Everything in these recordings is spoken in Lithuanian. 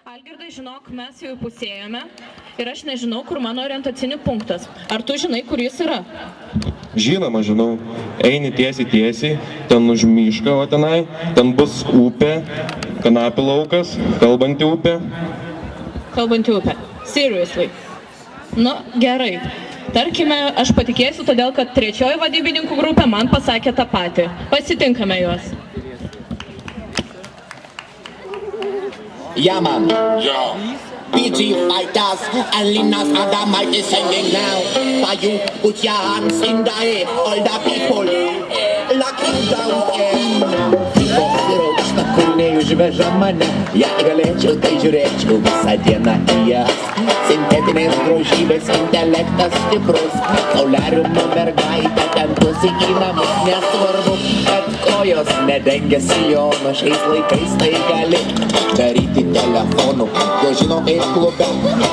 Algirdai, žinok, mes jau įpusėjome ir aš nežinau, kur mano orientacinis punktas. Ar tu žinai, kur jis yra? Žinoma, žinau. Eini tiesiai, ten už mišką, o tenai, ten bus upė, kanapių laukas, kalbanti upė. Kalbanti upė. Seriously. Nu, gerai. Tarkime, aš patikėsiu, todėl kad trečioji vadybininkų grupė man pasakė tą patį. Pasitinkame juos. Yeah, man. Yeah. PG fighters and Linus and the mighty singing now. For you, put your hands in the air, all the people. Locking down Sirokšta, kur neužveža mane. Jei galėčiau, tai žiūrėčiau visą dieną į jas. Sintetinės grožybės intelektas stiprus. Sauleriumo mergaitė ten bus į namus. Nesvarbu, kad kojos nedengia sijono. Šiais laikais tai gali daryti telefonu. Jo žino kaip klube,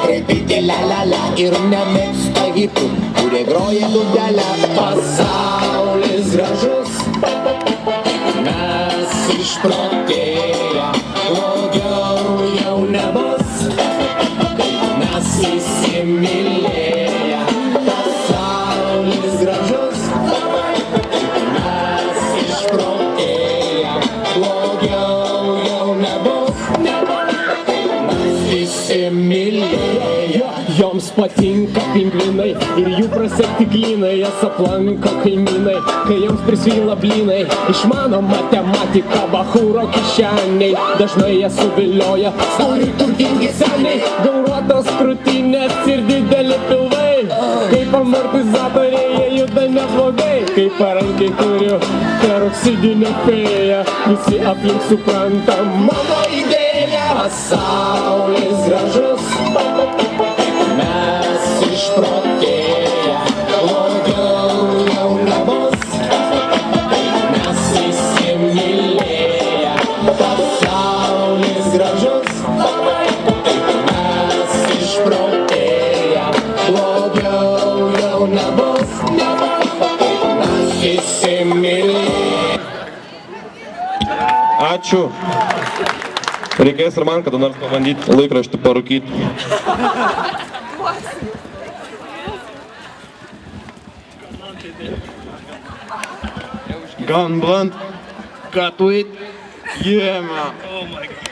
kreipyti la ir nemėgsta hitų, kurie groja dudelę. Pasaulis gražus, mes išprotėję, blogiau jau nebus, mes įsimylėję. Pasaulis gražus, mes išprotėję, blogiau jau nebus, mes įsimylėję. Joms patinka pingvinai ir jų prasekti glynai, jas aplanko kaimynai, kai joms prisvyla blynai. Išmano matematiką bachūro kišeniai, dažnai jas suvilioja stori turtingi seniai. Gauruotos krūtinės ir dideli pilvai, kaip amortizatoriai jie juda neblogai. Kaip parankiai turiu peroksidinę fėją, visi aplink supranta mano idėją. Pasaulis gražus, mes išprotėję, blogiau jau nebus, mes įsimylėję. Pasaulis gražus, mes išprotėję, blogiau jau nebus, mes įsimylėję. Ačiū. Reikės ir man kada nors pabandyti laikraštį parūkyti. Gun blunt, cut with, yeah man. Oh my god.